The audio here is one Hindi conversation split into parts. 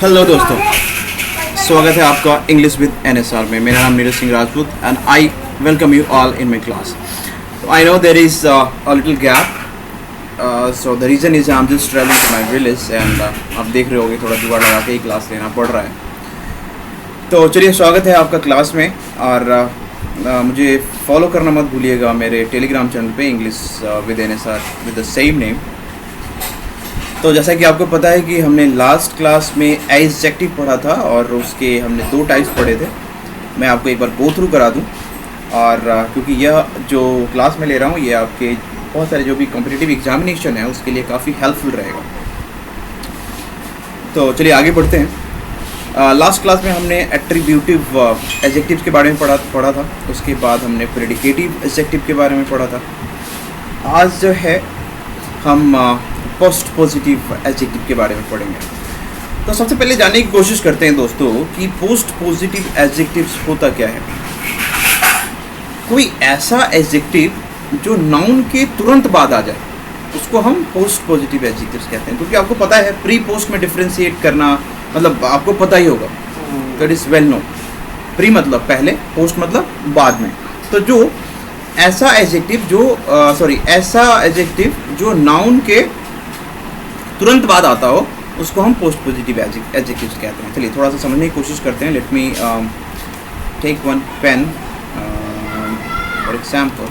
हेलो दोस्तों, स्वागत है आपका इंग्लिश विद एनएसआर में। मेरा नाम Neeraj Singh Rajput and I welcome you all in my class. I know there is a little gap, so the reason is I am just travelling to my village and आप देख रहे होगे थोड़ा जुगाड़ लगा के ही क्लास लेना पड़ रहा है। तो चलिए, स्वागत है आपका क्लास में और मुझे फॉलो करना मत भूलिएगा मेरे टेलीग्राम चैनल पे English with NSR with the same name. तो जैसा कि आपको पता है कि हमने लास्ट क्लास में एडजेक्टिव पढ़ा था और उसके हमने 2 टाइप्स पढ़े थे। मैं आपको एक बार गो थ्रू करा दूं और क्योंकि यह जो क्लास में ले रहा हूं ये आपके बहुत सारे जो भी कॉम्पिटिटिव एग्जामिनेशन है उसके लिए काफ़ी हेल्पफुल रहेगा। तो चलिए आगे बढ़ते हैं। लास्ट क्लास में हमने एट्रीब्यूटिव एडजेक्टिव्स के बारे में पढ़ा था। उसके बाद हमने प्रेडिकेटिव एडजेक्टिव के बारे में पढ़ा था। आज जो है हम पोस्ट पॉजिटिव एडजेक्टिव के बारे में पढ़ेंगे। तो सबसे पहले जानने की कोशिश करते हैं दोस्तों कि पोस्ट पॉजिटिव एडजेक्टिव्स होता क्या है। कोई ऐसा एडजेक्टिव जो नाउन के तुरंत बाद आ जाए उसको हम पोस्ट पॉजिटिव एडजेक्टिव्स कहते हैं। क्योंकि आपको पता है प्री पोस्ट में डिफ्रेंशिएट करना मतलब आपको पता ही होगा, that is well known. Pre मतलब पहले, पोस्ट मतलब बाद में। तो जो ऐसा एडजेक्टिव जो नाउन के तुरंत बाद आता हो उसको हम पोस्ट पॉजिटिव एडजेक्टिव्स कहते हैं। चलिए थोड़ा सा समझने की कोशिश करते हैं। Let me take one pen for example.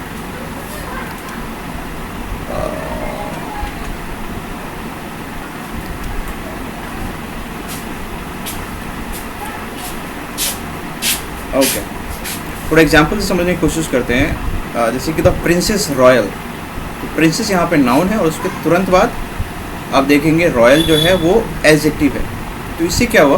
Okay, थोड़ा एग्जाम्पल से समझने की कोशिश करते हैं। जैसे कि द प्रिंसेस रॉयल, तो प्रिंसेस यहाँ पे नाउन है और उसके तुरंत बाद आप देखेंगे रॉयल जो है वो एडजेक्टिव है। तो इससे क्या हुआ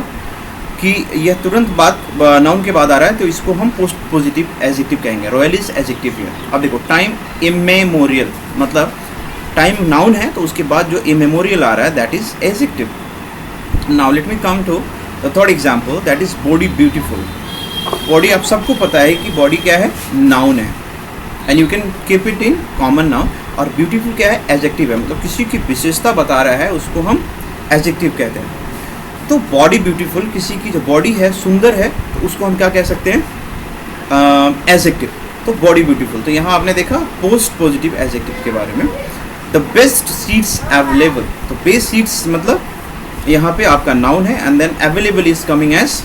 कि यह तुरंत बाद नाउन के बाद आ रहा है, तो इसको हम पोस्ट पॉजिटिव एडजेक्टिव कहेंगे। रॉयल इज एडजेक्टिव है। अब देखो टाइम इमेमोरियल मतलब टाइम नाउन है तो उसके बाद जो इमेमोरियल आ रहा है that is adjective. Now let me come to the third example, that is body beautiful. Body आप सबको पता है कि बॉडी क्या है, नाउन है and you can keep it in common noun. और ब्यूटीफुल क्या है, एडजेक्टिव है, मतलब किसी की विशेषता बता रहा है उसको हम एडजेक्टिव कहते हैं। तो बॉडी ब्यूटीफुल, किसी की जो बॉडी है सुंदर है तो उसको हम क्या कह सकते हैं, एडजेक्टिव। तो बॉडी ब्यूटीफुल। तो यहाँ आपने देखा पोस्ट पॉजिटिव एडजेक्टिव के बारे में। द बेस्ट सीट्स अवेलेबल, तो बेस्ट सीट्स मतलब यहाँ पे आपका नाउन है and then available is coming as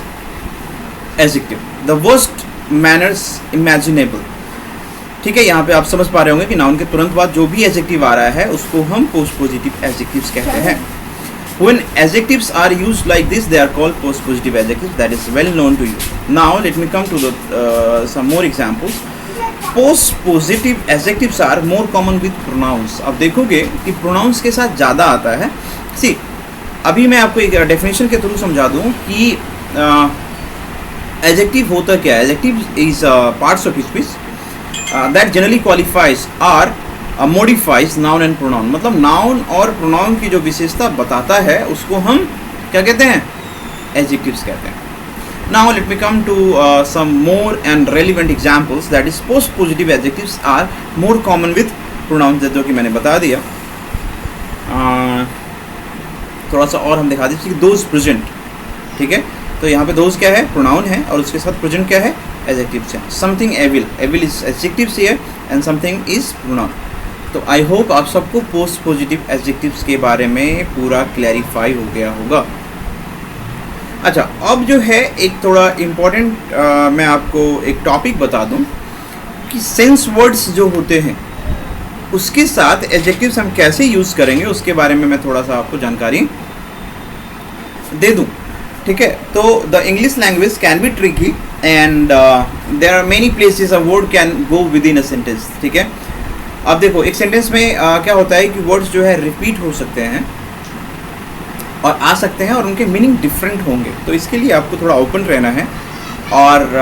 adjective. The worst manners imaginable, ठीक है। यहाँ पे आप समझ पा रहे होंगे कि नाउन के तुरंत बाद जो भी एडजेक्टिव आ रहा है उसको हम पोस्ट पॉजिटिव एडजेक्टिव्स कहते हैं। When adjectives are used like this, they are called post positive adjectives. That is well known to you. Now let me come to the some more examples. Post positive adjectives are more common with pronouns. अब देखोगे कि pronouns के साथ ज़्यादा आता है। See, अभी मैं आपको एक डेफिनेशन के थ्रू समझा दूँ कि adjective होता क्या है। Adjective is parts of speech that generally qualifies or modifies noun and pronoun। मतलब noun और pronoun की जो विशेषता बताता है उसको हम क्या कहते हैं, adjectives कहते हैं। Now let me come to some more and relevant examples, that is post positive adjectives are more common with pronouns, जो कि मैंने बता दिया। थोड़ा सा और हम दिखा दीजिए कि those present, ठीक है। तो यहाँ पे those क्या है, pronoun है और उसके साथ present क्या है, adjectives है। something evil is adjectives here and something is pronoun। तो आई होप आप सबको पोस्ट पॉजिटिव एडजेक्टिव्स के बारे में पूरा क्लैरिफाई हो गया होगा। अच्छा, अब जो है एक थोड़ा इम्पोर्टेंट मैं आपको एक टॉपिक बता दूं कि सेंस वर्ड्स जो होते हैं उसके साथ एडजेक्टिव्स हम कैसे यूज़ करेंगे उसके बारे में मैं थोड़ा सा आपको जानकारी दे दूं, ठीक है। तो the English language can be tricky and there are many places a word can go within a sentence, ठीक है। अब देखो एक सेंटेंस में क्या होता है कि वर्ड्स जो है रिपीट हो सकते हैं और आ सकते हैं और उनके मीनिंग डिफरेंट होंगे। तो इसके लिए आपको थोड़ा ओपन रहना है और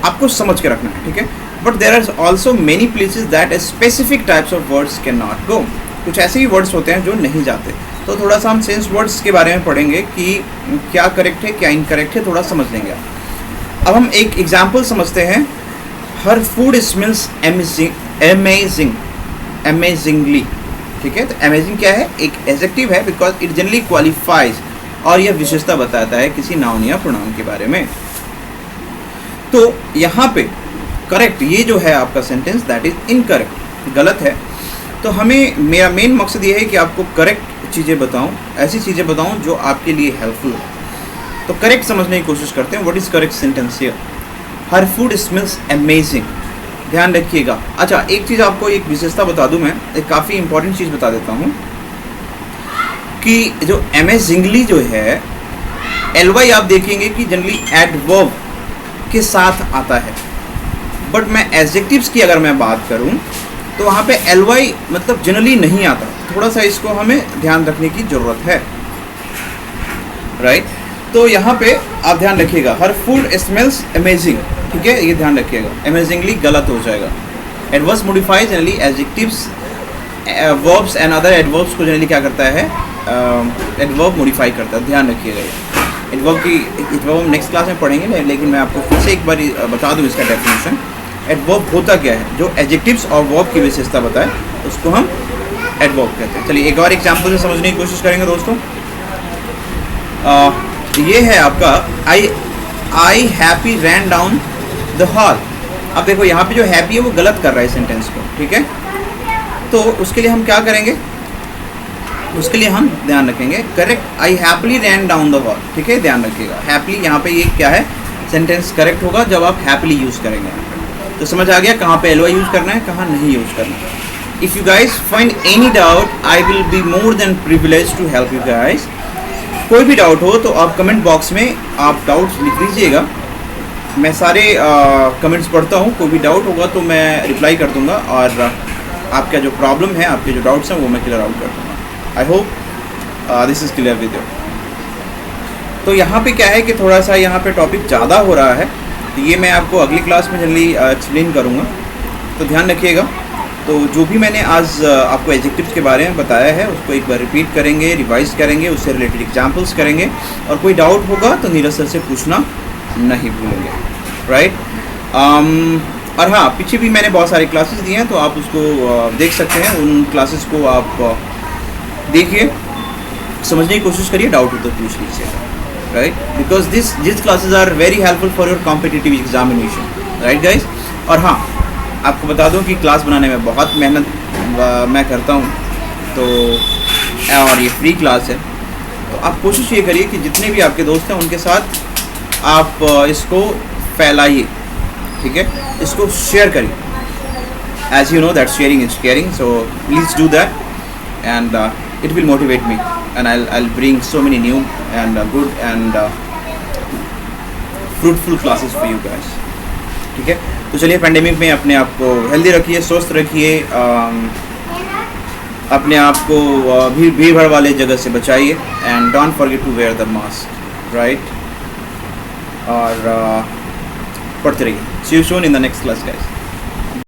आपको समझ के रखना है, ठीक है। But there are also many places that specific types of words can not go. कुछ ऐसे भी वर्ड्स होते हैं जो नहीं जाते। तो थोड़ा सा हम सेंस वर्ड्स के बारे में पढ़ेंगे कि क्या करेक्ट है क्या इनकरेक्ट है, थोड़ा समझ लेंगे आप। अब हम एक एग्जाम्पल समझते हैं। हर फूड स्मेल्स अमेजिंगली, ठीक है। तो अमेजिंग क्या है, एक एडजेक्टिव है बिकॉज इट जनरली क्वालिफाइज और यह विशेषता बताता है किसी नाउन या प्रोनाउन के बारे में। तो यहाँ पे करेक्ट ये जो है आपका सेंटेंस दैट इज इनकरेक्ट, गलत है। तो हमें मेरा मेन मकसद ये है कि आपको करेक्ट चीज़ें बताऊँ, ऐसी चीज़ें बताऊँ जो आपके लिए हेल्पफुल हो। तो करेक्ट समझने की कोशिश करते हैं। What is correct sentence here? Her food smells amazing, ध्यान रखिएगा। अच्छा, एक चीज़ आपको एक विशेषता बता दूं, मैं एक काफ़ी इंपॉर्टेंट चीज़ बता देता हूं कि जो अमेजिंगली जो है एलवाई आप देखेंगे कि जनरली एडवर्ब के साथ आता है, बट मैं एडजेक्टिव्स की अगर मैं बात करूं तो वहाँ पे एलवाई मतलब जनरली नहीं आता। थोड़ा सा इसको हमें ध्यान रखने की ज़रूरत है, राइट। तो यहाँ पे आप ध्यान रखिएगा, हर फूड स्मेल्स अमेजिंग, ठीक है, ये ध्यान रखिएगा। अमेजिंगली गलत हो जाएगा। Adverbs modify generally adjectives, verbs and other adverbs को जनरली क्या करता है, एडवर्ब मॉडिफाई करता है, ध्यान रखिएगा। ये एडवर्ब हम नेक्स्ट क्लास में पढ़ेंगे, लेकिन मैं आपको फिर से एक बार बता दूँ इसका डेफिनेशन। एडवर्ब होता क्या है? जो एडजेक्टिव्स और वर्ब की विशेषता बताए उसको हम एडवर्ब कहते हैं। चलिए एक और एग्जाम्पल से समझने की कोशिश करेंगे दोस्तों। ये है आपका I happy ran down the hall. अब देखो यहाँ पे जो हैप्पी है वो गलत कर रहा है सेंटेंस को, ठीक है। तो उसके लिए हम क्या करेंगे, उसके लिए हम ध्यान रखेंगे correct I happily rain down the hall, ठीक है, ध्यान रखिएगा। हैप्पीली यहाँ पे ये क्या है, सेंटेंस करेक्ट होगा जब आप हैप्पीली यूज़ करेंगे। तो समझ आ गया कहाँ पे एलवाई यूज़ करना है, कहाँ नहीं यूज़ करना है। If you guys find any doubt I will be more than privilege to help you guys. कोई भी डाउट हो तो आप कमेंट बॉक्स में आप डाउट्स लिख लीजिएगा, मैं सारे कमेंट्स पढ़ता हूँ। कोई भी डाउट होगा तो मैं रिप्लाई कर दूँगा और आपका जो प्रॉब्लम है, आपके जो डाउट्स हैं वो मैं क्लियर आउट कर दूँगा। I hope this is clear with you. तो यहाँ पे क्या है कि थोड़ा सा यहाँ पे टॉपिक ज़्यादा हो रहा है, तो ये मैं आपको अगली क्लास में जल्दी एक्सप्लेन करूँगा, तो ध्यान रखिएगा। तो जो भी मैंने आज आपको एडजेक्टिव्स के बारे में बताया है उसको एक बार रिपीट करेंगे, रिवाइज करेंगे, उससे रिलेटेड एग्जांपल्स करेंगे, और कोई डाउट होगा तो नीरज सर से पूछना नहीं भूलेंगे, राइट। और हाँ, पीछे भी मैंने बहुत सारी क्लासेस दी हैं तो आप उसको देख सकते हैं। उन क्लासेस को आप देखिए, समझने की कोशिश करिए, डाउट हो तो पूछ लीजिएगा, right, because this classes are very helpful for your competitive examination, right guys. और हाँ, आपको बता दूं कि क्लास बनाने में बहुत मेहनत मैं करता हूं, तो और ये फ्री क्लास है, तो आप कोशिश ये करिए कि जितने भी आपके दोस्त हैं उनके साथ आप इसको फैलाइए, ठीक है, इसको शेयर करिए। As you know that sharing is caring, so please do that and it will motivate me and I'll bring so many new and good and fruitful classes for you guys, ठीक है। तो चलिए, पेंडेमिक में अपने आप को हेल्दी रखिए, स्वस्थ रखिए, अपने आप को भीड़ भाड़ वाले जगह से बचाइए and don't forget to wear the mask, right. और पढ़ते रहिए। See you soon in the next class guys.